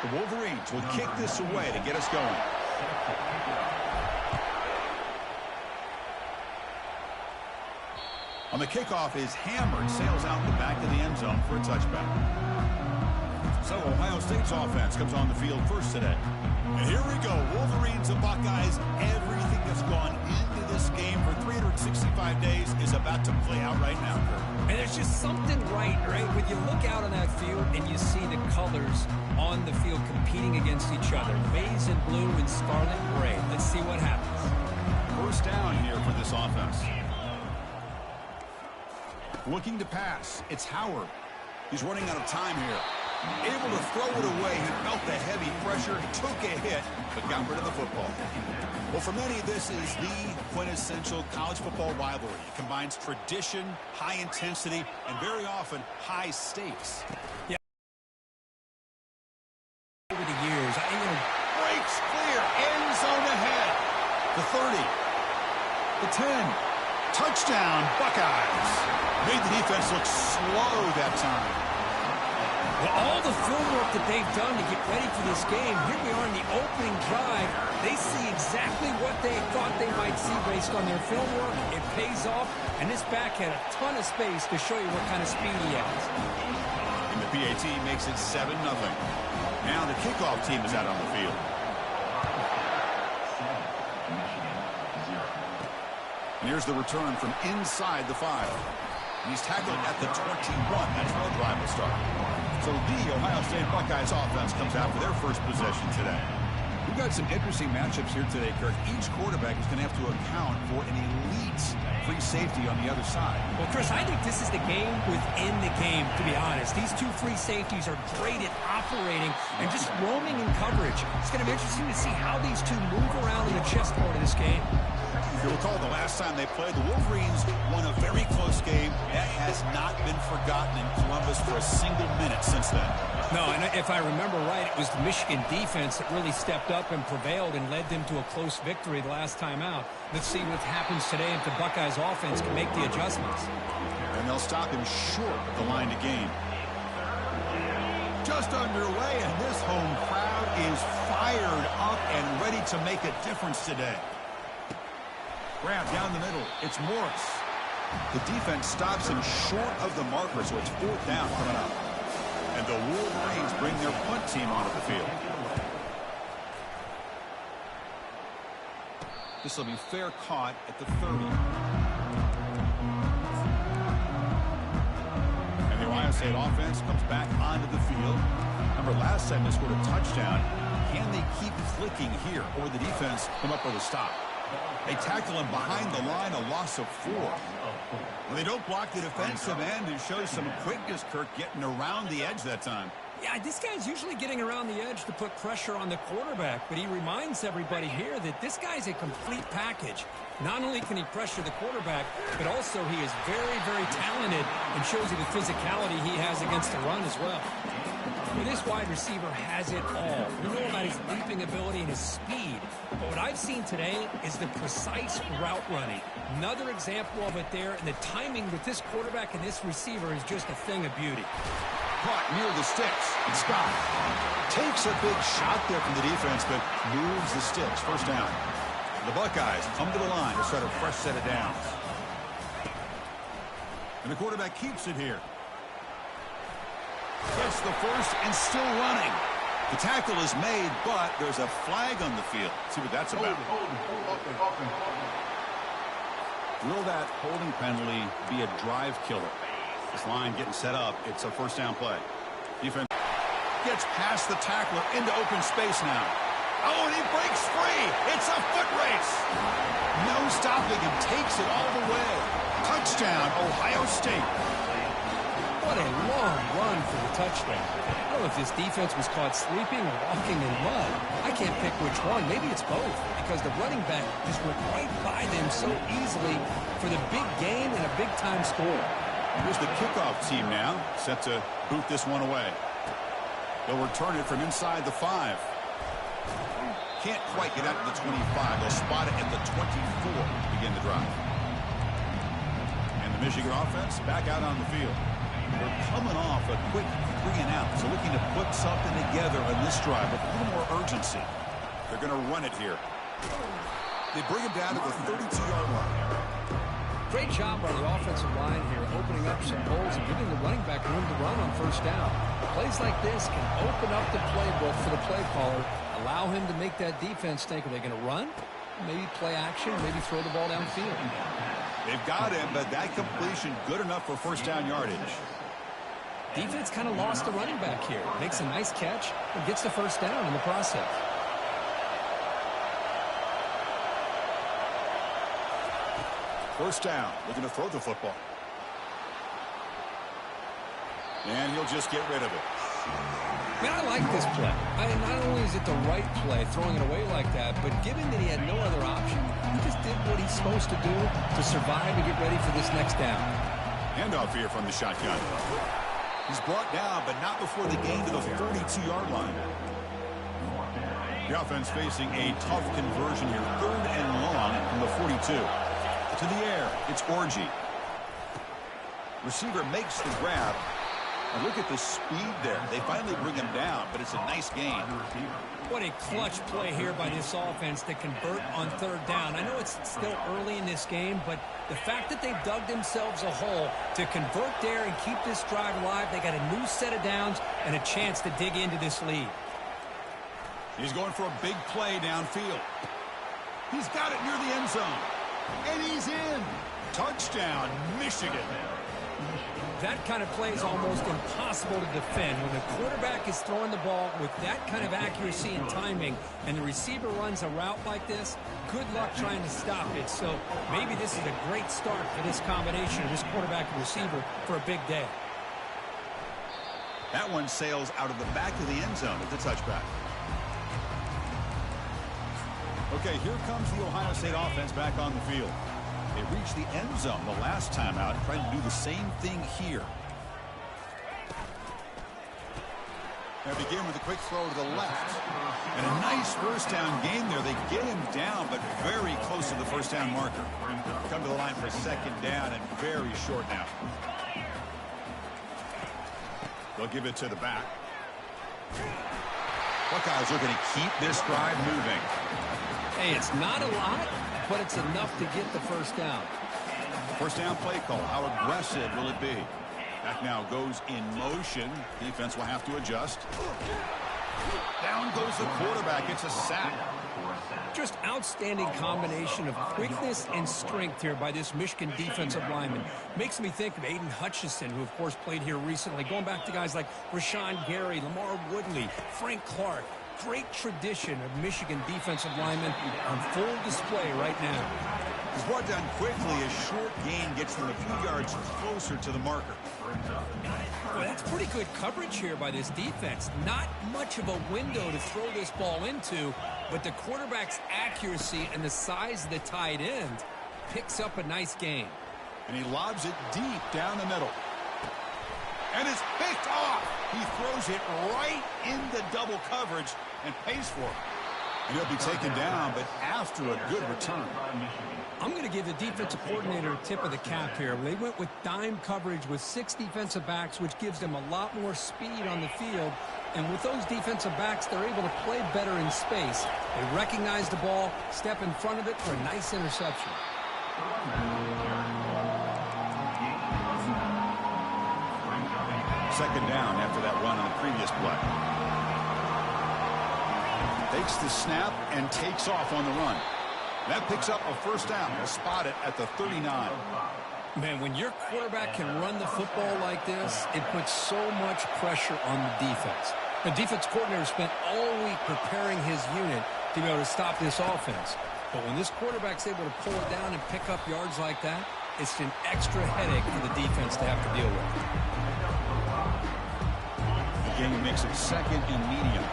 The Wolverines will kick this away to get us going. On the kickoff is hammered, sails out the back of the end zone for a touchback. So Ohio State's offense comes on the field first today. And here we go, Wolverines and Buckeyes. Everything that's gone into this game for 365 days is about to play out right now, Kurt. And there's just something right? When you look out on that field and you see the colors on the field competing against each other, maize and blue and scarlet and gray. Let's see what happens. First down here for this offense. Looking to pass. It's Howard. He's running out of time here. Able to throw it away. He felt the heavy pressure, took a hit, but got rid of the football. Well, for many, this is the quintessential college football rivalry. It combines tradition, high intensity, and very often high stakes. Yeah. Over the years, breaks clear, end zone ahead. The 30, the 10, touchdown, Buckeyes. Made the defense look slow that time. Well, all the film work that they've done to get ready for this game, here we are in the opening drive. They see exactly what they thought they might see based on their film work. It pays off, and this back had a ton of space to show you what kind of speed he has. And the PAT makes it 7-0. Now the kickoff team is out on the field. And here's the return from inside the 5. He's tackled at the 21. That's where the drive will start. So the Ohio State Buckeyes offense comes out for their first possession today. We've got some interesting matchups here today, Kirk. Each quarterback is going to have to account for an elite free safety on the other side. Well, Chris, I think this is the game within the game, to be honest. These two free safeties are great at operating and just roaming in coverage. It's going to be interesting to see how these two move around in the chessboard of this game. If you recall, the last time they played, the Wolverines won a very close game. That has not been forgotten in Columbus for a single minute since then. No, and if I remember right, it was the Michigan defense that really stepped up and prevailed and led them to a close victory the last time out. Let's see what happens today if the Buckeyes offense can make the adjustments. And they'll stop him short of the line to gain. Just underway, and this home crowd is fired up and ready to make a difference today. Grab down the middle. It's Morris. The defense stops him short of the marker, so it's 4th down coming up. And the Wolverines bring their punt team onto the field. This will be fair caught at the 30. And the Ohio State offense comes back onto the field. Remember, last time they scored a touchdown. Can they keep clicking here, or the defense come up with a stop? They tackle him behind the line, a loss of 4. When they don't block the defensive end, it shows some quickness, Kirk, getting around the edge that time. Yeah, this guy's usually getting around the edge to put pressure on the quarterback, but he reminds everybody here that this guy's a complete package. Not only can he pressure the quarterback, but also he is very, very talented and shows you the physicality he has against the run as well. Well, this wide receiver has it all. We know about his leaping ability and his speed. But what I've seen today is the precise route running. Another example of it there, and the timing with this quarterback and this receiver is just a thing of beauty. Caught near the sticks. And Scott takes a big shot there from the defense, but moves the sticks. First down. The Buckeyes come to the line to start a fresh set of downs. And the quarterback keeps it here. Gets the first and still running. The tackle is made, but there's a flag on the field. See what that's about. Will that holding penalty be a drive killer? This line getting set up. It's a first down play. Defense gets past the tackler into open space now. Oh, and he breaks free. It's a foot race. No stopping him. Takes it all the way. Touchdown, Ohio State. What a long run for the touchdown. I don't know if this defense was caught sleeping or walking in mud. I can't pick which one. Maybe it's both, because the running back just went right by them so easily for the big gain and a big-time score. Here's the kickoff team now, set to boot this one away. They'll return it from inside the 5. Can't quite get out to the 25. They'll spot it at the 24 to begin the drive. And the Michigan offense back out on the field. They're coming off a quick and out. So looking to put something together in this drive with a little more urgency. They're going to run it here. They bring him down to the 32-yard line. Great job by the offensive line here, opening up some holes and giving the running back room to run on first down. Plays like this can open up the playbook for the play caller, allow him to make that defense think, are they going to run? Maybe play action, maybe throw the ball downfield. They've got him, but that completion good enough for first down yardage. Defense kind of lost the running back here. Makes a nice catch and gets the first down in the process. First down, looking to throw the football. And he'll just get rid of it. Man, I like this play. Not only is it the right play, throwing it away like that, but given that he had no other option, he just did what he's supposed to do to survive and get ready for this next down. Handoff here from the shotgun. He's brought down, but not before the gain to the 32-yard line. The offense facing a tough conversion here. 3rd and long from the 42. To the air, it's Orji. Receiver makes the grab. And look at the speed there. They finally bring him down, but it's a nice gain. What a clutch play here by this offense to convert on 3rd down. I know it's still early in this game, but the fact that they've dug themselves a hole to convert there and keep this drive alive, they got a new set of downs and a chance to dig into this lead. He's going for a big play downfield. He's got it near the end zone. And he's in. Touchdown, Michigan. That kind of play is almost impossible to defend. When the quarterback is throwing the ball with that kind of accuracy and timing, and the receiver runs a route like this, good luck trying to stop it. So maybe this is a great start for this combination of this quarterback and receiver for a big day. That one sails out of the back of the end zone with the touchback. Okay, here comes the Ohio State offense back on the field. They reached the end zone the last time out, trying to do the same thing here. They begin with a quick throw to the left. And a nice first down gain there. They get him down, but very close to the first down marker. Come to the line for 2nd down and very short now. They'll give it to the back. Buckeyes are going to keep this drive moving. Hey, it's not a lot, but it's enough to get the first down. First down play call. How aggressive will it be? Back now goes in motion. Defense will have to adjust. Down goes the quarterback. It's a sack. Just outstanding combination of quickness and strength here by this Michigan defensive lineman. Makes me think of Aiden Hutchinson, who, of course, played here recently. Going back to guys like Rashawn Gary, Lamar Woodley, Frank Clark. Great tradition of Michigan defensive linemen on full display right now. He's brought down quickly. A short gain gets them a few yards closer to the marker. Well, that's pretty good coverage here by this defense. Not much of a window to throw this ball into, but the quarterback's accuracy and the size of the tight end picks up a nice gain. And he lobs it deep down the middle. And it's picked off. He throws it right in the double coverage and pays for it. And he'll be taken down, but after a good return. I'm going to give the defensive coordinator a tip of the cap here. They went with dime coverage with 6 defensive backs, which gives them a lot more speed on the field. And with those defensive backs, they're able to play better in space. They recognize the ball, step in front of it for a nice interception. 2nd down after that run on the previous play. Takes the snap and takes off on the run. That picks up a first down. We'll spot it at the 39. Man, when your quarterback can run the football like this, it puts so much pressure on the defense. The defense coordinator spent all week preparing his unit to be able to stop this offense. But when this quarterback's able to pull it down and pick up yards like that, it's an extra headache for the defense to have to deal with. The game makes it 2nd and medium.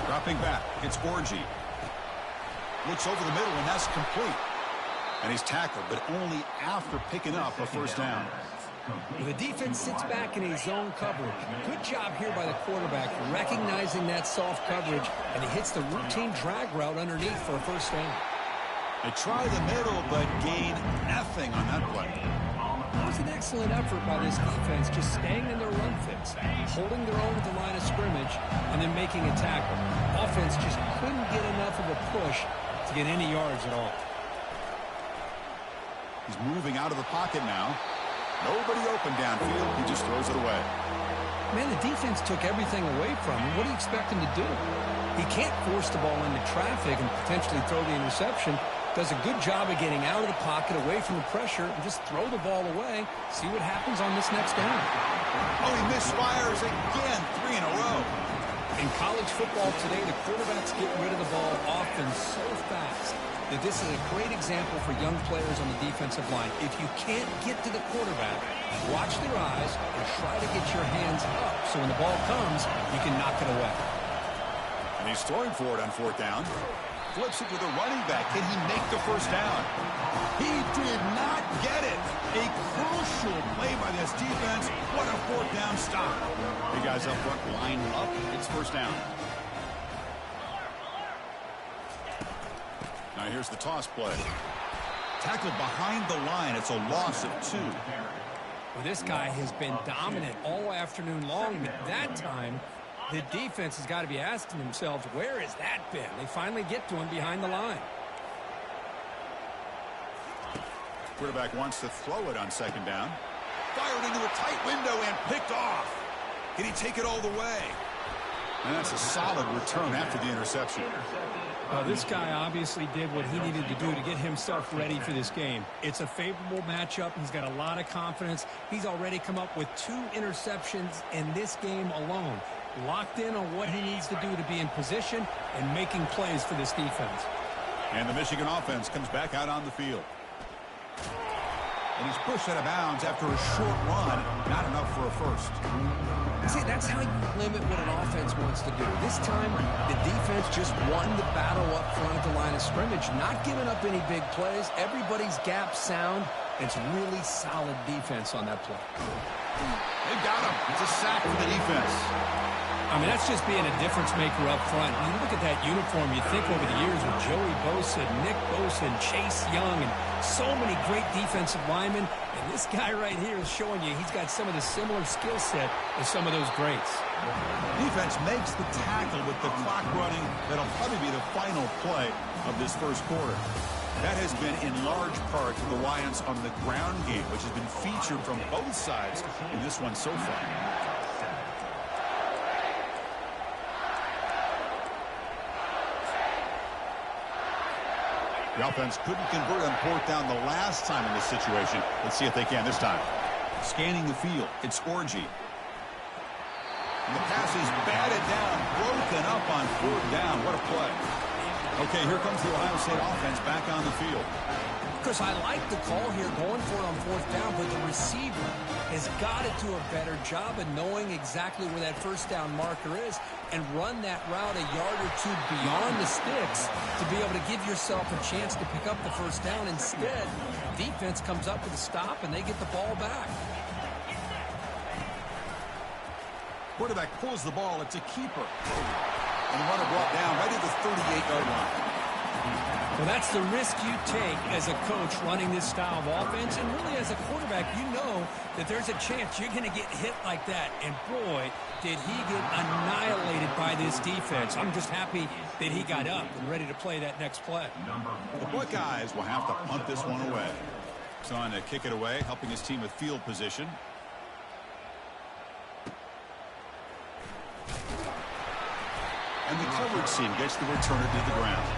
Dropping back, it's Orji. Looks over the middle, and that's complete. And he's tackled, but only after picking up a first down. The defense sits back in a zone coverage. Good job here by the quarterback, recognizing that soft coverage, and he hits the routine drag route underneath for a first down. They try the middle, but gain nothing on that play. excellent effort by this defense, just staying in their run fits, holding their own at the line of scrimmage, and then making a tackle. Offense just couldn't get enough of a push to get any yards at all. He's moving out of the pocket now. Nobody open downfield. He just throws it away. Man, the defense took everything away from him. What do you expect him to do? He can't force the ball into traffic and potentially throw the interception. Does a good job of getting out of the pocket, away from the pressure, and just throw the ball away. See what happens on this next down. Oh, he misfires again. 3 in a row. In college football today, the quarterbacks get rid of the ball often so fast that this is a great example for young players on the defensive line. If you can't get to the quarterback, watch their eyes and try to get your hands up so when the ball comes, you can knock it away. And he's throwing for it on 4th down. Flips it to the running back. Can he make the first down? He did not get it. A crucial play by this defense. What a 4th down stop. The guys up front line up. It's first down. Now here's the toss play. Tackled behind the line. It's a loss of 2. Well, this guy has been dominant all afternoon long, but that time the defense has got to be asking themselves, where has that been? They finally get to him behind the line. Quarterback wants to throw it on 2nd down. Fired into a tight window and picked off. Can he take it all the way? And that's a solid return after the interception. This guy obviously did what he needed to do to get himself ready for this game. It's a favorable matchup. He's got a lot of confidence. He's already come up with 2 interceptions in this game alone. Locked in on what he needs to do to be in position and making plays for this defense. And the Michigan offense comes back out on the field. And he's pushed out of bounds after a short run. Not enough for a first. See, that's how you limit what an offense wants to do. This time, the defense just won the battle up front at the line of scrimmage, not giving up any big plays. Everybody's gap sound. It's really solid defense on that play. They've got him. It's a sack for the defense. I mean, that's just being a difference maker up front. When you look at that uniform, you think over the years with Joey Bosa, Nick Bosa, and Chase Young, and so many great defensive linemen. And this guy right here is showing you he's got some of the similar skill set as some of those greats. Defense makes the tackle with the clock running. That'll probably be the final play of this first quarter. That has been in large part the reliance on the ground game, which has been featured from both sides in this one so far. The offense couldn't convert on 4th down the last time in this situation. Let's see if they can this time. Scanning the field, it's Orji. And the pass is batted down, broken up on 4th down. What a play. Okay, here comes the Ohio State offense back on the field. Because I like the call here going for it on 4th down, but the receiver has got to do a better job of knowing exactly where that first down marker is and run that route a yard or 2 beyond the sticks to be able to give yourself a chance to pick up the first down. Instead, defense comes up with a stop and they get the ball back. Quarterback pulls the ball. It's a keeper. And the runner brought down right at the 38-yard line. Well, that's the risk you take as a coach running this style of offense. And really, as a quarterback, you know that there's a chance you're going to get hit like that. And, boy, did he get annihilated by this defense. I'm just happy that he got up and ready to play that next play. The Buckeyes will have to punt this one away. He's on to kick it away, helping his team with field position. And the coverage team gets the returner to the ground.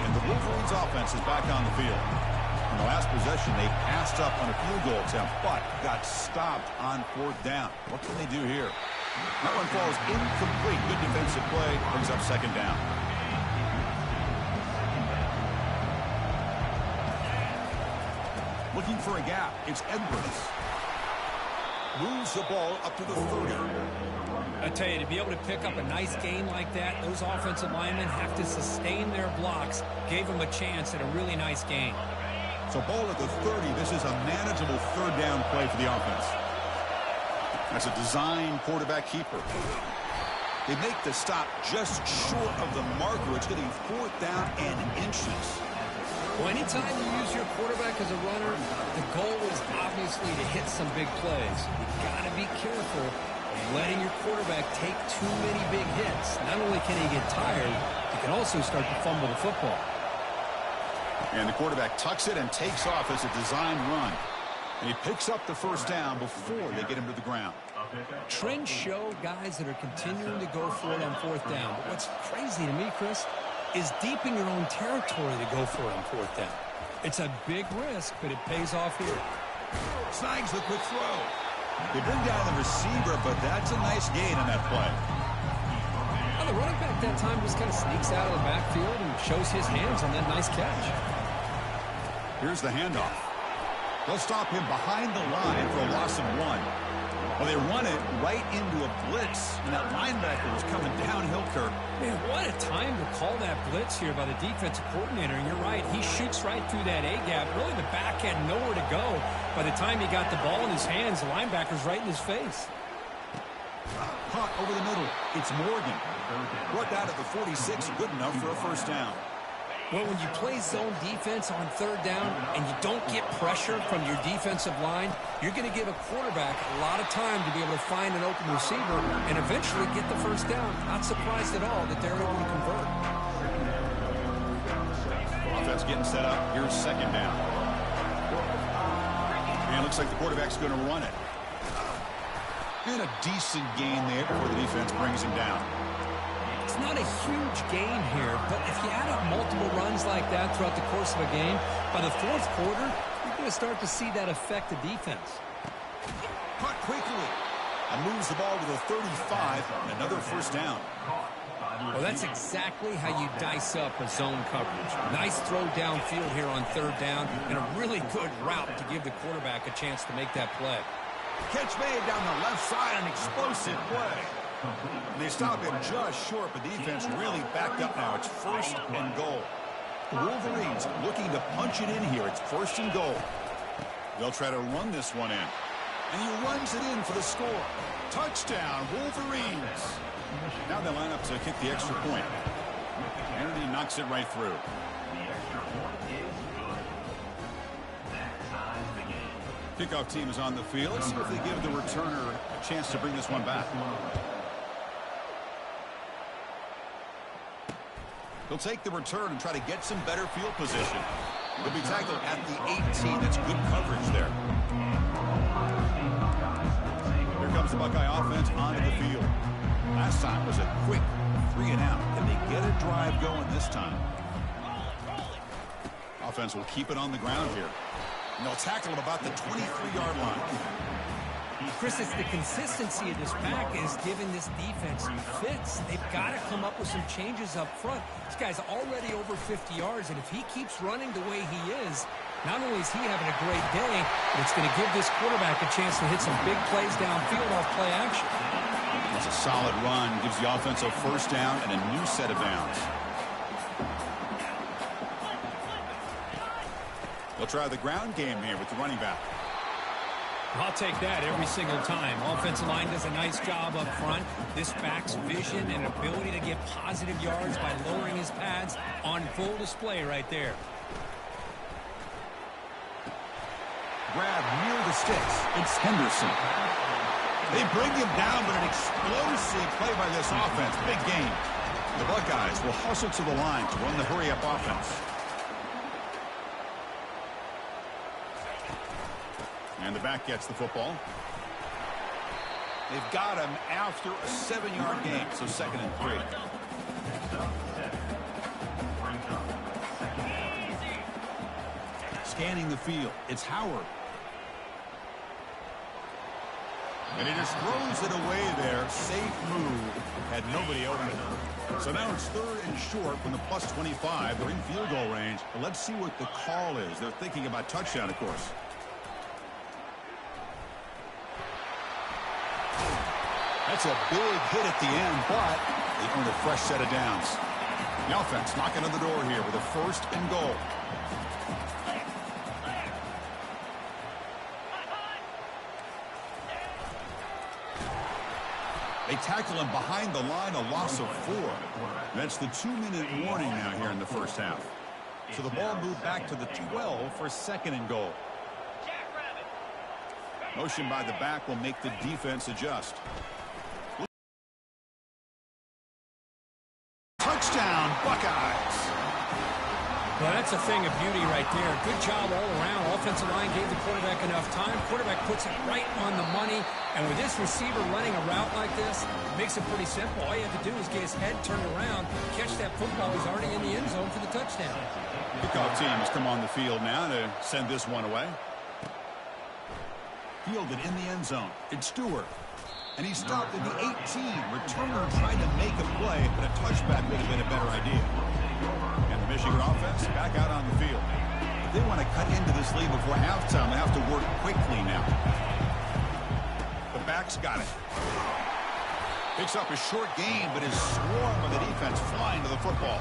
And the Wolverines offense is back on the field. In the last possession, they passed up on a field goal attempt, but got stopped on 4th down. What can they do here? That one falls incomplete. Good defensive play. Brings up 2nd down. Looking for a gap. It's Edwards. Moves the ball up to the 30. I tell you, to be able to pick up a nice gain like that, those offensive linemen have to sustain their blocks. Gave them a chance at a really nice gain. So ball at the 30. This is a manageable 3rd down play for the offense. That's a design quarterback keeper. They make the stop just short of the marker. It's getting 4th down and inches. Well, anytime you use your quarterback as a runner, the goal is obviously to hit some big plays. You've got to be careful of letting your quarterback take too many big hits. Not only can he get tired, he can also start to fumble the football. And the quarterback tucks it and takes off as a designed run. And he picks up the first down before they get him to the ground. Trends show guys that are continuing to go for it on fourth down. But what's crazy to me, Chris, is deep in your own territory to go for it on fourth down. It's a big risk, but it pays off here. Snags the quick throw. They bring down the receiver, but that's a nice gain on that play. Well, the running back that time just kind of sneaks out of the backfield and shows his hands on that nice catch. Here's the handoff. They'll stop him behind the line for a loss of 1. Well, they run it right into a blitz, and that linebacker was coming downhill, Kirk. Man, what a time to call that blitz here by the defensive coordinator. And you're right, he shoots right through that A-gap. Really, the back had nowhere to go. By the time he got the ball in his hands, the linebacker's right in his face. Caught over the middle. It's Morgan. Brought down at the 46, good enough for a first down. Well, when you play zone defense on third down and you don't get pressure from your defensive line, you're going to give a quarterback a lot of time to be able to find an open receiver and eventually get the first down. Not surprised at all that they're able to convert. Offense getting set up. Here's second down. And it looks like the quarterback's going to run it. And a decent gain there before the defense brings him down. It's not a huge gain here, but if you add up multiple runs like that throughout the course of a game, by the fourth quarter, you're going to start to see that affect the defense. Caught quickly. And moves the ball to the 35, and another first down. Well, that's exactly how you dice up a zone coverage. Nice throw downfield here on third down, and a really good route to give the quarterback a chance to make that play. Catch made down the left side, an explosive play. And they stop him just short, but the defense really backed up now. It's first and goal. The Wolverines looking to punch it in here. It's first and goal. They'll try to run this one in. And he runs it in for the score. Touchdown, Wolverines. Now they line up to kick the extra point. And he knocks it right through. Kickoff team is on the field. Let's see if they give the returner a chance to bring this one back. He'll take the return and try to get some better field position. He'll be tackled at the 18. That's good coverage there. Here comes the Buckeye offense onto the field. Last time was a quick 3 and out. Can they get a drive going this time? Offense will keep it on the ground here. And they'll tackle him about the 23-yard line. Chris, it's the consistency of this pack is giving this defense fits. They've got to come up with some changes up front. This guy's already over 50 yards, and if he keeps running the way he is, not only is he having a great day, but it's going to give this quarterback a chance to hit some big plays downfield off play action. That's a solid run. Gives the offense a first down and a new set of downs. They'll try the ground game here with the running back. I'll take that every single time. Offensive line does a nice job up front. This back's vision and ability to get positive yards by lowering his pads on full display right there. Grab near the sticks. It's Henderson. They bring him down, but an explosive play by this offense. Big game. The Buckeyes will hustle to the line to run the hurry-up offense. And the back gets the football. They've got him after a 7-yard gain, so 2nd and 3. Scanning the field, it's Howard. And he just throws it away there. Safe move. Had nobody open. So now it's 3rd and short from the plus 25. They're in field goal range. But let's see what the call is. They're thinking about touchdown, of course. That's a big hit at the end, but they earned a fresh set of downs. The offense knocking on the door here with a 1st and goal. They tackle him behind the line, a loss of 4. That's the 2-minute warning now here in the first half. So the ball moved back to the 12 for 2nd and goal. Motion by the back will make the defense adjust. Touchdown, Buckeyes. Well, that's a thing of beauty right there. Good job all around. Offensive line gave the quarterback enough time. Quarterback puts it right on the money. And with this receiver running a route like this, it makes it pretty simple. All you have to do is get his head turned around, catch that football. He's already in the end zone for the touchdown. Kickoff team has come on the field now to send this one away. Fielded in the end zone. It's Stewart. And he stopped in the 18. Returner tried to make a play, but a touchback would have been a better idea. And the Michigan offense back out on the field. If they want to cut into this lead before halftime, they have to work quickly now. The back's got it. Picks up a short gain, but his swarm of the defense flying to the football.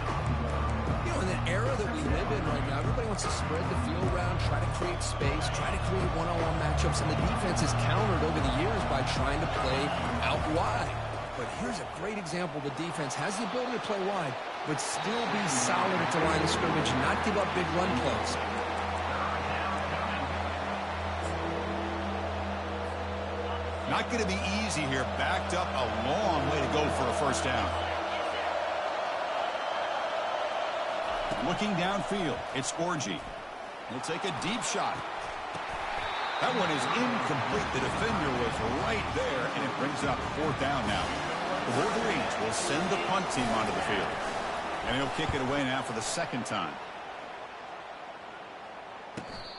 You know, in the era that we live in right now, everybody wants to spread the field around, try to create space, try to create one-on-one matchups, and the defense has countered over the years by trying to play out wide. But here's a great example. The defense has the ability to play wide, but still be solid at the line of scrimmage, not give up big run plays. Not going to be easy here. Backed up a long way to go for a first down. Looking downfield, it's Orji. He'll take a deep shot. That one is incomplete. The defender was right there, and it brings up 4th down now. The Wolverines will send the punt team onto the field. And he'll kick it away now for the 2nd time.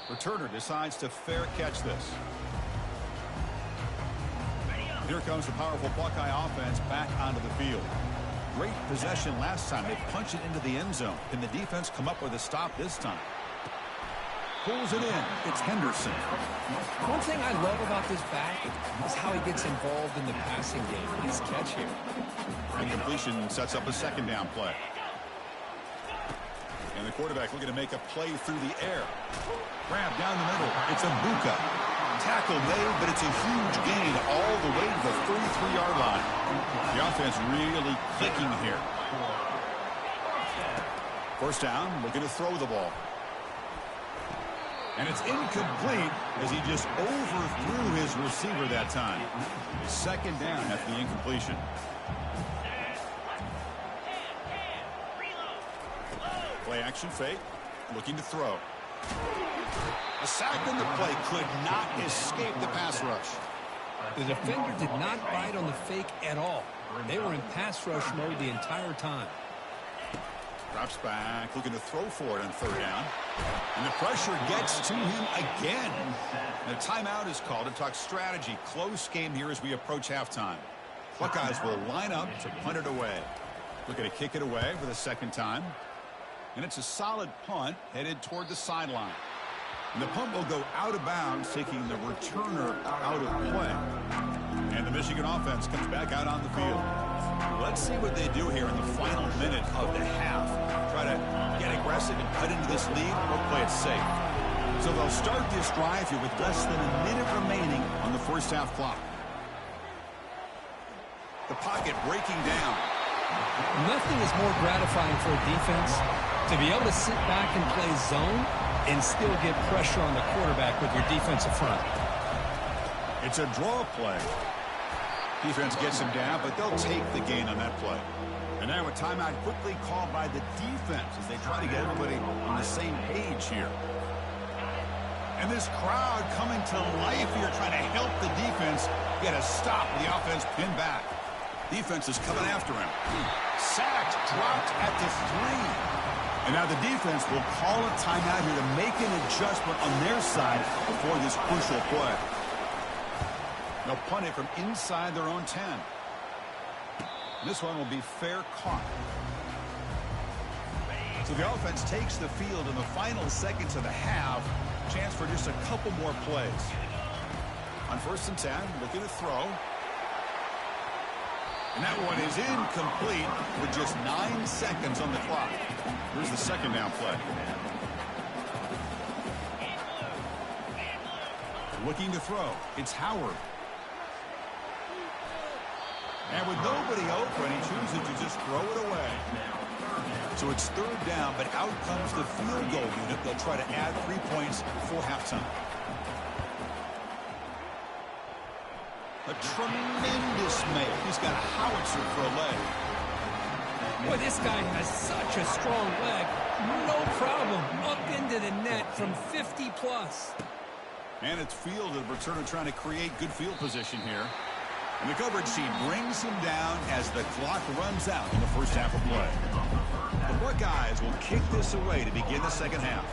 Returner decides to fair catch this. Here comes the powerful Buckeye offense back onto the field. Great possession last time. They punch it into the end zone. Can the defense come up with a stop this time? Pulls it in. It's Henderson. One thing I love about this back is how he gets involved in the passing game. His catch here. Incompletion sets up a 2nd down play. And the quarterback looking to make a play through the air. Grab down the middle. It's Abuka. Tackle made, but it's a huge gain all the way to the 33-yard line. The offense really clicking here. First down, looking to throw the ball. And it's incomplete as he just overthrew his receiver that time. 2nd down after the incompletion. Play action fake, looking to throw. A sack in the play could not escape the pass rush. The defender did not bite on the fake at all. They were in pass rush mode the entire time. Drops back, looking to throw for it on 3rd down. And the pressure gets to him again. And a timeout is called to talk strategy. Close game here as we approach halftime. Buckeyes will line up to punt it away. Looking to kick it away for the 2nd time. And it's a solid punt headed toward the sideline. And the punt will go out of bounds, taking the returner out of play. And the Michigan offense comes back out on the field. Let's see what they do here in the final minute of the half. Try to get aggressive and cut into this lead, or play it safe. So they'll start this drive here with less than a minute remaining on the first half clock. The pocket breaking down. Nothing is more gratifying for a defense to be able to sit back and play zone and still get pressure on the quarterback with your defensive front. It's a draw play. Defense gets him down, but they'll take the gain on that play. And now a timeout quickly called by the defense as they try to get everybody on the same page here. And this crowd coming to life here, trying to help the defense get a stop with the offense pinned back. Defense is coming after him. Sacked, dropped at the 3. And now the defense will call a timeout here to make an adjustment on their side before this crucial play. They'll punt it from inside their own 10. This one will be fair caught. So the offense takes the field in the final seconds of the half. Chance for just a couple more plays. On 1st and 10, looking to throw. And that one is incomplete with just 9 seconds on the clock. Here's the 2nd down play. Looking to throw. It's Howard. And with nobody open, he chooses to just throw it away. So it's third down, but out comes the field goal unit. They'll try to add 3 points before halftime. A tremendous make. He's got a howitzer for a leg. Boy, this guy has such a strong leg. No problem. Up into the net from 50+. And it's fielded. Returner trying to create good field position here. And the coverage team brings him down as the clock runs out in the first half of play. The Buckeyes will kick this away to begin the second half.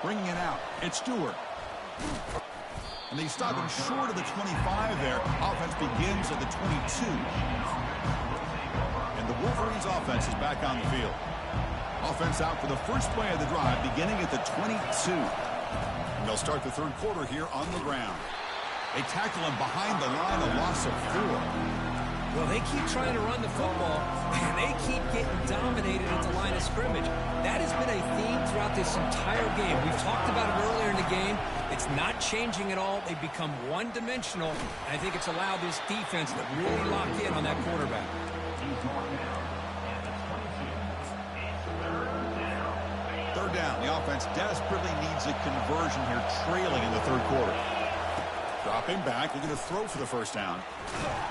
Bringing it out, it's Stewart. And they stop him short of the 25 there. Offense begins at the 22. And the Wolverines offense is back on the field. Offense out for the first play of the drive, beginning at the 22. And they'll start the third quarter here on the ground. They tackle him behind the line, a loss of 4. Well, they keep trying to run the football, and they keep getting dominated at the line of scrimmage. That has been a theme throughout this entire game. We've talked about it earlier in the game. It's not changing at all. They've become one-dimensional, and I think it's allowed this defense to really lock in on that quarterback. Third down. The offense desperately needs a conversion here, trailing in the third quarter. Dropping back, looking to throw for the first down.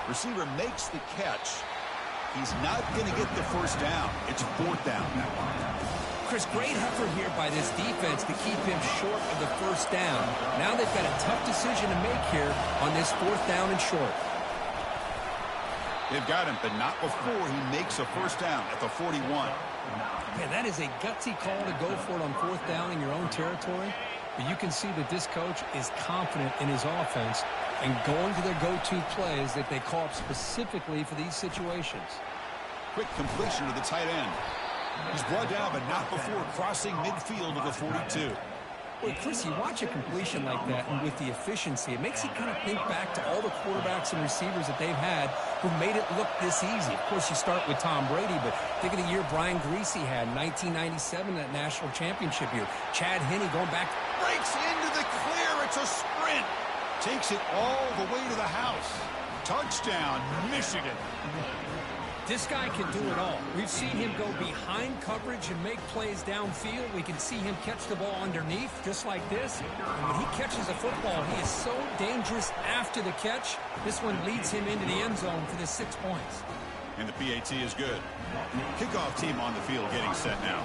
Receiver makes the catch. He's not going to get the first down. It's fourth down. Chris, great effort here by this defense to keep him short of the first down. Now they've got a tough decision to make here on this fourth down and short. They've got him, but not before he makes a first down at the 41. Man, that is a gutsy call to go for it on fourth down in your own territory. But you can see that this coach is confident in his offense and going to their go-to plays that they call up specifically for these situations. Quick completion to the tight end. He's brought down, but not before crossing midfield of the 42. Well, Chris, you watch a completion like that, and with the efficiency, it makes you kind of think back to all the quarterbacks and receivers that they've had who made it look this easy. Of course, you start with Tom Brady, but think of the year Brian Griese had in 1997, that national championship year. Chad Henne going back. Breaks into the clear. It's a sprint. Takes it all the way to the house. Touchdown, Michigan. This guy can do it all. We've seen him go behind coverage and make plays downfield. We can see him catch the ball underneath, just like this. And when he catches a football, he is so dangerous after the catch. This one leads him into the end zone for the 6 points. And the PAT is good. Kickoff team on the field getting set now.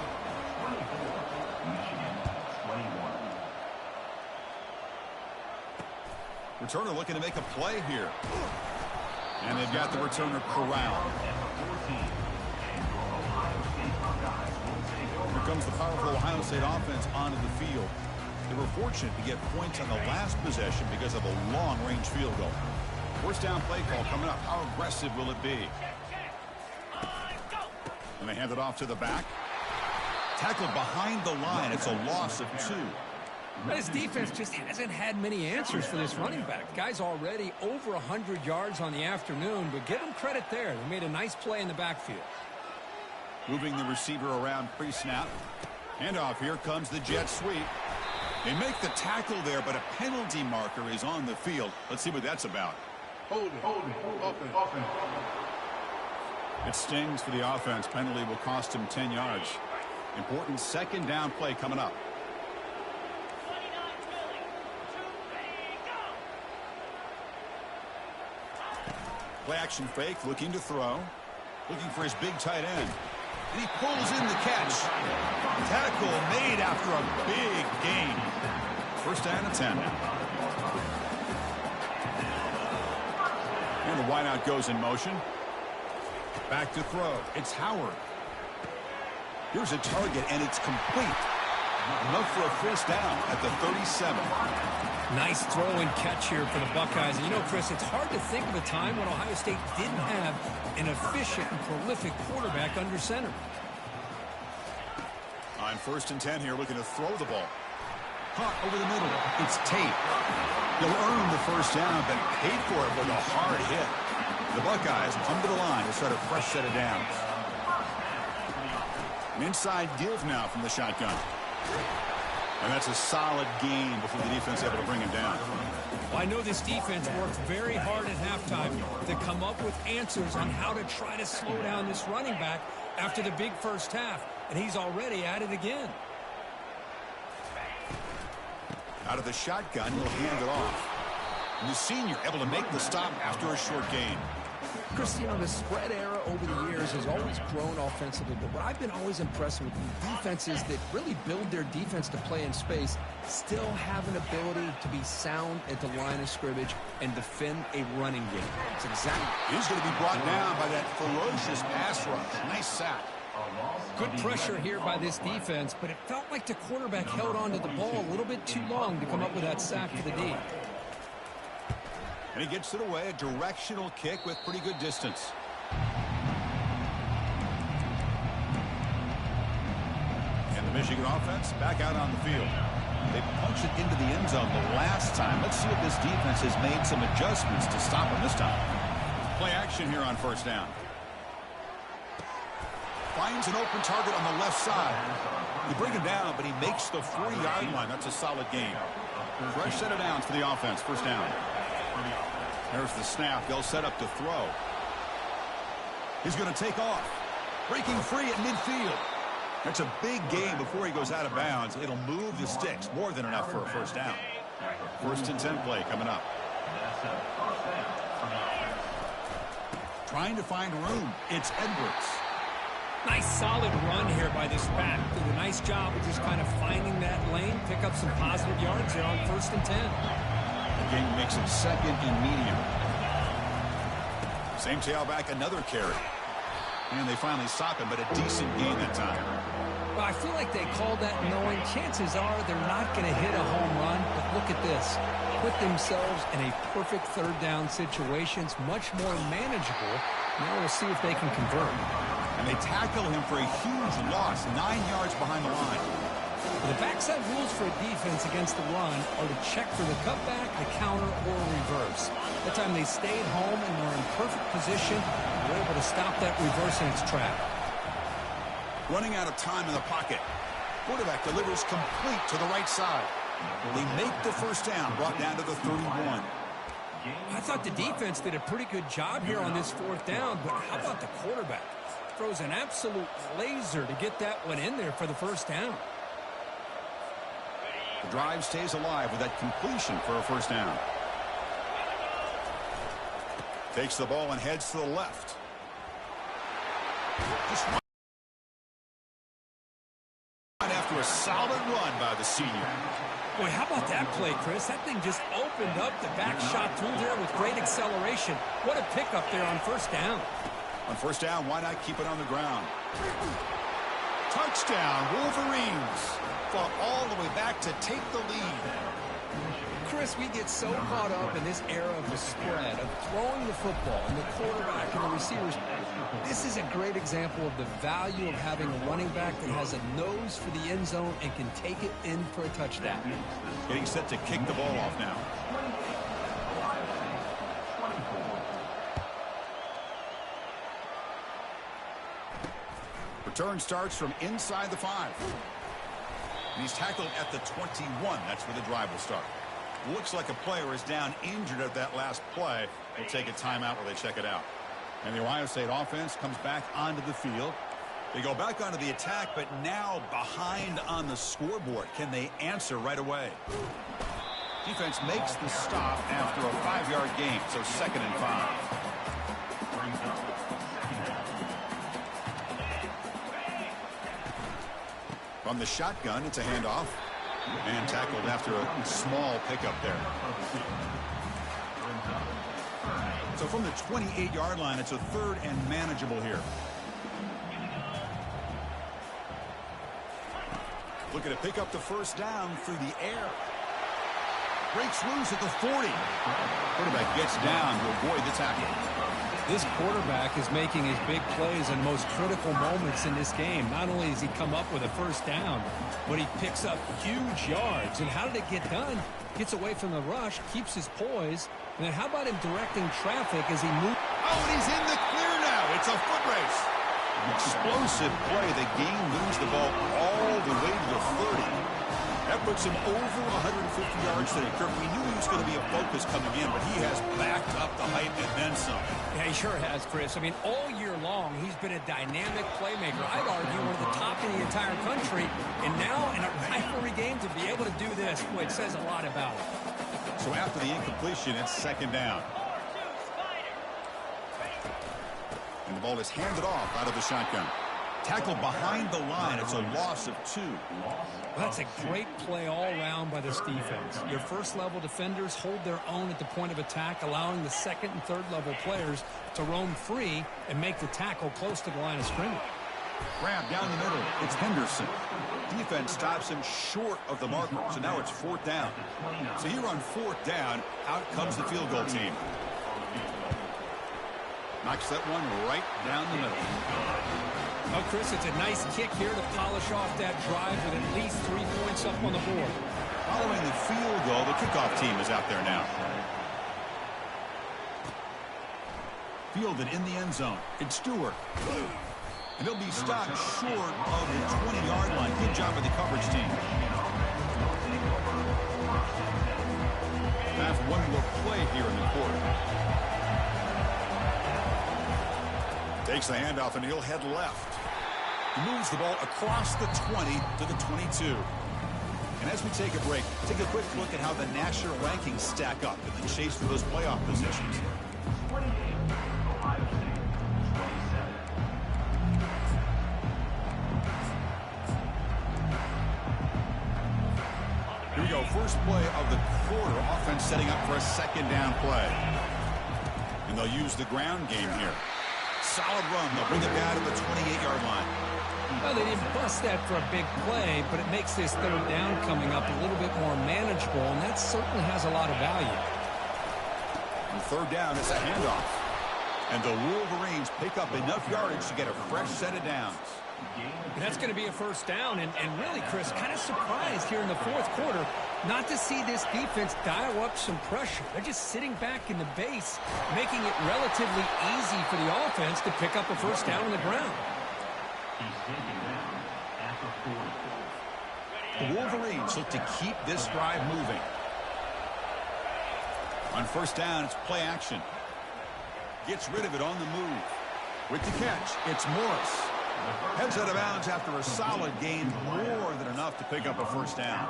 Returner looking to make a play here. And they've got the returner corralled. Here comes the powerful Ohio State offense onto the field. They were fortunate to get points on the last possession because of a long-range field goal. First down play call coming up. How aggressive will it be? And they hand it off to the back. Tackled behind the line. It's a loss of 2. This defense just hasn't had many answers for this running back. The guy's already over 100 yards on the afternoon, but give him credit there. They made a nice play in the backfield. Moving the receiver around pre-snap. Handoff, here comes the jet sweep. They make the tackle there, but a penalty marker is on the field. Let's see what that's about. Hold it. It stings for the offense. Penalty will cost him 10 yards. Important second down play coming up. Play action fake, looking to throw. Looking for his big tight end. And he pulls in the catch. Tackle made after a big gain. First down and 10 now. And the wideout goes in motion. Back to throw. It's Howard. Here's a target, and it's complete. Enough for a first down at the 37. Nice throw and catch here for the Buckeyes. And you know, Chris, it's hard to think of a time when Ohio State didn't have an efficient and prolific quarterback under center. On first and 10 here, looking to throw the ball. Caught over the middle. It's Tate. He'll earn the first down, but paid for it with a hard hit. The Buckeyes come to the line to start a fresh set of downs. An inside give now from the shotgun. And that's a solid gain before the defense able to bring him down. Well, I know this defense worked very hard at halftime to come up with answers on how to try to slow down this running back after the big first half, and he's already at it again. Out of the shotgun, he'll hand it off. And the senior able to make the stop after a short gain. Chris, you know, the spread era over the years has always grown offensively, but what I've been always impressed with defenses that really build their defense to play in space still have an ability to be sound at the line of scrimmage and defend a running game. It's exactly. He's going to be brought down by that ferocious pass rush. Nice sack. Good pressure here by this defense, but it felt like the quarterback held on to the ball a little bit too long to come up with that sack for the D. And he gets it away, a directional kick with pretty good distance. And the Michigan offense back out on the field. They punched it into the end zone the last time. Let's see if this defense has made some adjustments to stop him this time. Play action here on first down. Finds an open target on the left side. You bring him down, but he makes the 40-yard line. That's a solid game. Fresh set of downs for the offense. First down. There's the snap. They'll set up to throw. He's going to take off. Breaking free at midfield. That's a big gain before he goes out of bounds. It'll move the sticks. More than enough for a first down. First and 10 play coming up. Trying to find room. It's Edwards. Nice solid run here by this back. Did a nice job of just kind of finding that lane, pick up some positive yards there on first and 10. The game makes it second and medium. Same tailback, another carry. And they finally stop him, but a decent gain that time. Well, I feel like they called that knowing chances are they're not going to hit a home run, but look at this. Put themselves in a perfect third down situation. It's much more manageable. Now we'll see if they can convert. And they tackle him for a huge loss, 9 yards behind the line. The backside rules for a defense against the run are to check for the cutback, the counter, or reverse. That time they stayed home and were in perfect position. They were able to stop that reverse in its track. Running out of time in the pocket. Quarterback delivers complete to the right side. They make the first down, brought down to the 31. I thought the defense did a pretty good job here on this fourth down, but how about the quarterback? Throws an absolute laser to get that one in there for the first down. The drive stays alive with that completion for a first down. Takes the ball and heads to the left. Just right after a solid run by the senior. Boy, how about that play, Chris? That thing just opened up the back shot through there with great acceleration. What a pickup there on first down. On first down, why not keep it on the ground? Touchdown, Wolverines. Fought all the way back to take the lead. Chris, we get so caught up in this era of the spread, of throwing the football and the quarterback and the receivers. This is a great example of the value of having a running back that has a nose for the end zone and can take it in for a touchdown. Getting set to kick the ball off now. Return starts from inside the 5. And he's tackled at the 21. That's where the drive will start. Looks like a player is down injured at that last play. They'll take a timeout while they check it out. And the Ohio State offense comes back onto the field. They go back onto the attack, but now behind on the scoreboard. Can they answer right away? Defense makes the stop after a 5-yard gain, so second and 5. From the shotgun, it's a handoff. And tackled after a small pickup there. So from the 28-yard line, it's a third and manageable here. Looking to pick up the first down through the air. Breaks loose at the 40. Quarterback gets down to avoid the tackle. This quarterback is making his big plays in most critical moments in this game. Not only does he come up with a first down, but he picks up huge yards. And how did it get done? Gets away from the rush, keeps his poise. And then how about him directing traffic as he moves? Oh, and he's in the clear now. It's a foot race. Explosive play. The game moves the ball all the way to the 30. That puts him over 150 yards today. Kirk, we knew he was going to be a focus coming in, but he has backed up the hype and then some. Yeah, he sure has, Chris. I mean, all year long, he's been a dynamic playmaker. I'd argue one of the top in the entire country. And now, in a rivalry game, to be able to do this, boy, it says a lot about him. So after the incompletion, it's second down. And the ball is handed off out of the shotgun. Tackled behind the line. It's a loss of 2. Well, that's a great play all around by this defense. Your first-level defenders hold their own at the point of attack, allowing the second and third-level players to roam free and make the tackle close to the line of scrimmage. Grab down the middle. It's Henderson. Defense stops him short of the marker, so now it's 4th down. So here on 4th down, out comes the field goal team. Knocks that one right down the middle. Oh, Chris, it's a nice kick here to polish off that drive with at least 3 points up on the board. Following the field goal, the kickoff team is out there now. Fielded in the end zone. It's Stewart. And he'll be stopped short of the 20-yard line. Good job by the coverage team. Have one more play here in the quarter. Takes the handoff, and he'll head left. He moves the ball across the 20 to the 22. And as we take a break, take a quick look at how the national rankings stack up in the chase for those playoff positions. Here we go, first play of the quarter. Offense setting up for a second down play. And they'll use the ground game here. Solid run. They'll bring it down to the 28-yard line. Well, they didn't bust that for a big play, but it makes this third down coming up a little bit more manageable, and that certainly has a lot of value. And third down is a handoff. And the Wolverines pick up enough yardage to get a fresh set of downs. And that's going to be a first down, and really, Chris, kind of surprised here in the fourth quarter not to see this defense dial up some pressure. They're just sitting back in the base, making it relatively easy for the offense to pick up a first down on the ground. The Wolverines look to keep this drive moving. On first down, it's play action. Gets rid of it on the move. With the catch, it's Morris. Heads out of bounds after a solid gain, more than enough to pick up a first down.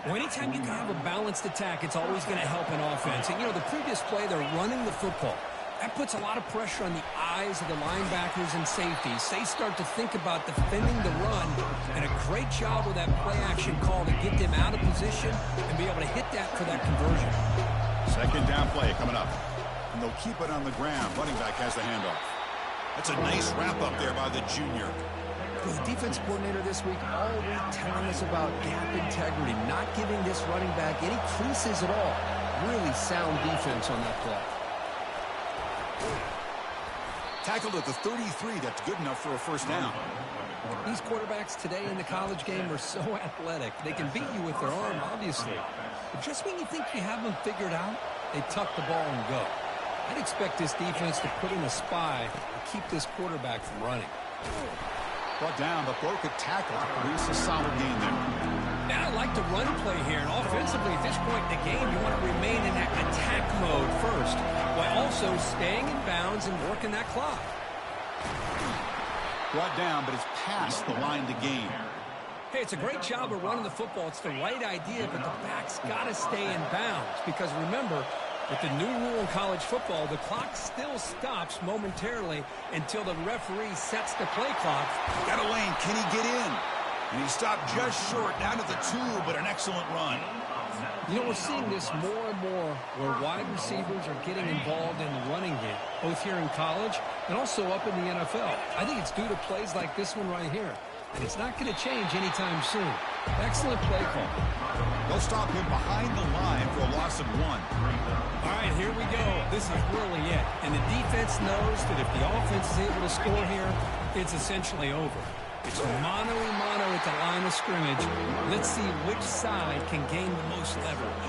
Well, anytime you can have a balanced attack, it's always going to help an offense. And, you know, the previous play, they're running the football. That puts a lot of pressure on the eyes of the linebackers and safeties. They start to think about defending the run, and a great job with that play-action call to get them out of position and be able to hit that for that conversion. Second down play coming up. And they'll keep it on the ground. Running back has the handoff. That's a nice wrap-up there by the junior. The defense coordinator this week all week telling us about gap integrity, not giving this running back any creases at all. Really sound defense on that play. Tackled at the 33. That's good enough for a first down. These quarterbacks today in the college game are so athletic. They can beat you with their arm, obviously. But just when you think you have them figured out, they tuck the ball and go. I'd expect this defense to put in a spy and keep this quarterback from running. Brought down, but broke a tackle to produce a solid gain there. Now I like the run play here, and offensively at this point in the game, you want to remain in that attack mode first, while also staying in bounds and working that clock. Brought down, but it's past the line to gain. Hey, it's a great job of running the football. It's the right idea, but the back's got to stay in bounds, because remember, with the new rule in college football, the clock still stops momentarily until the referee sets the play clock. Got a lane. Can he get in? And he stopped just short, down at the 2, but an excellent run. You know, we're seeing this more and more where wide receivers are getting involved in the running game, both here in college and also up in the NFL. I think it's due to plays like this one right here. And it's not going to change anytime soon. Excellent play call. They'll stop him behind the line for a loss of 1. All right, here we go. This is really it. And the defense knows that if the offense is able to score here, it's essentially over. It's mano-a-mano at the line of scrimmage. Let's see which side can gain the most leverage.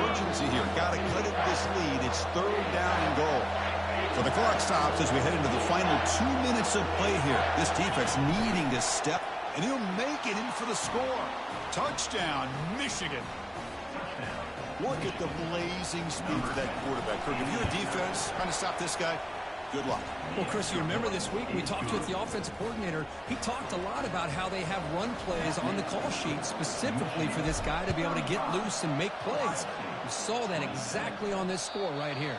Urgency here. Got to cut it this lead. It's third down and goal. So the clock stops as we head into the final 2 minutes of play here. This defense needing to step And he'll make it in for the score. Touchdown, Michigan. Look at the blazing speed of that quarterback. Kirk, if you're a defense trying to stop this guy, good luck. Well, Chris, you remember this week we talked with the offensive coordinator. He talked a lot about how they have run plays on the call sheet specifically for this guy to be able to get loose and make plays. We saw that exactly on this score right here.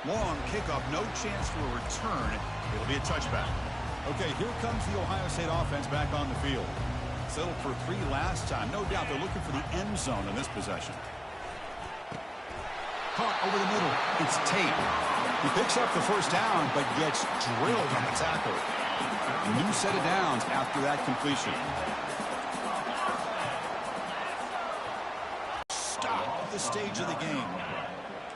Long kickoff, no chance for a return. It'll be a touchback. Okay, here comes the Ohio State offense back on the field. Settled for 3 last time. No doubt they're looking for the end zone in this possession. Caught over the middle. It's Tate. He picks up the first down, but gets drilled on the tackle. A new set of downs after that completion. Stop the stage of the game.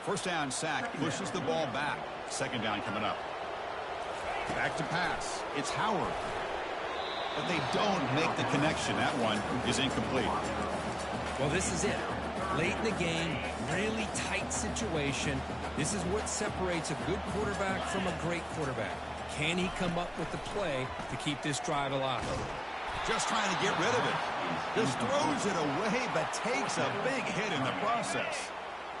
First down sack, pushes the ball back. Second down coming up. Back to pass. It's Howard. But they don't make the connection. That one is incomplete. Well, this is it. Late in the game, really tight situation. This is what separates a good quarterback from a great quarterback. Can he come up with the play to keep this drive alive? Just trying to get rid of it. Just throws it away, but takes a big hit in the process.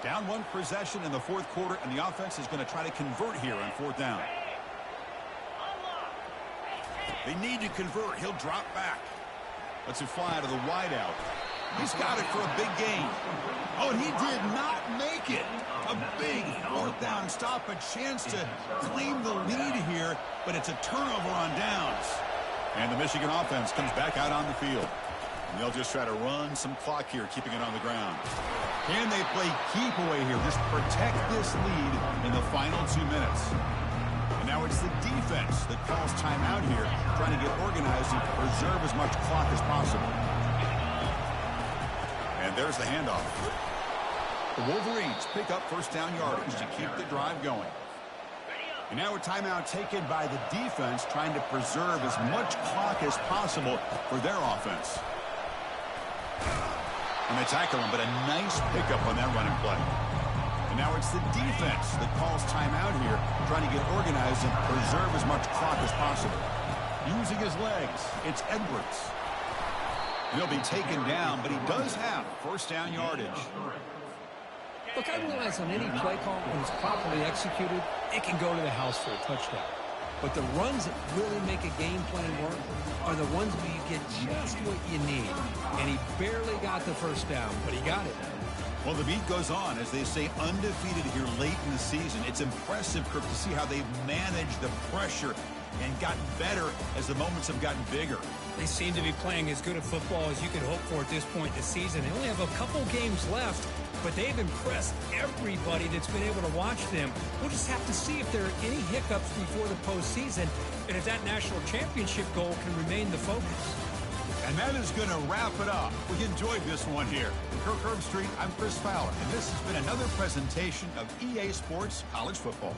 Down 1 possession in the 4th quarter, and the offense is going to try to convert here on 4th down. They need to convert. He'll drop back. Lets it fly out of the wideout. He's got it for a big gain. Oh, and he did not make it. A big 4th down stop, a chance to claim the lead here, but it's a turnover on downs. And the Michigan offense comes back out on the field. And they'll just try to run some clock here, keeping it on the ground. Can they play keep away here? Just protect this lead in the final 2 minutes. And now it's the defense that calls timeout here, trying to get organized and preserve as much clock as possible. And there's the handoff. The Wolverines pick up first down yardage to keep the drive going. And now a timeout taken by the defense, trying to preserve as much clock as possible for their offense. And they tackle him, but a nice pickup on that running play. And now it's the defense that calls timeout here, trying to get organized and preserve as much clock as possible. Using his legs, it's Edwards. He'll be taken down, but he does have first down yardage. Look, I realize on any play call, when it's properly executed, it can go to the house for a touchdown. But the runs that really make a game plan work are the ones where you get just what you need. And he barely got the first down, but he got it. Well, the beat goes on, as they say, undefeated here late in the season. It's impressive, Kirk, to see how they've managed the pressure and gotten better as the moments have gotten bigger. They seem to be playing as good a football as you could hope for at this point in the season. They only have a couple games left, but they've impressed everybody that's been able to watch them. We'll just have to see if there are any hiccups before the postseason and if that national championship goal can remain the focus. And that is going to wrap it up. We enjoyed this one here. Kirk Herbstreit, I'm Chris Fowler, and this has been another presentation of EA Sports College Football.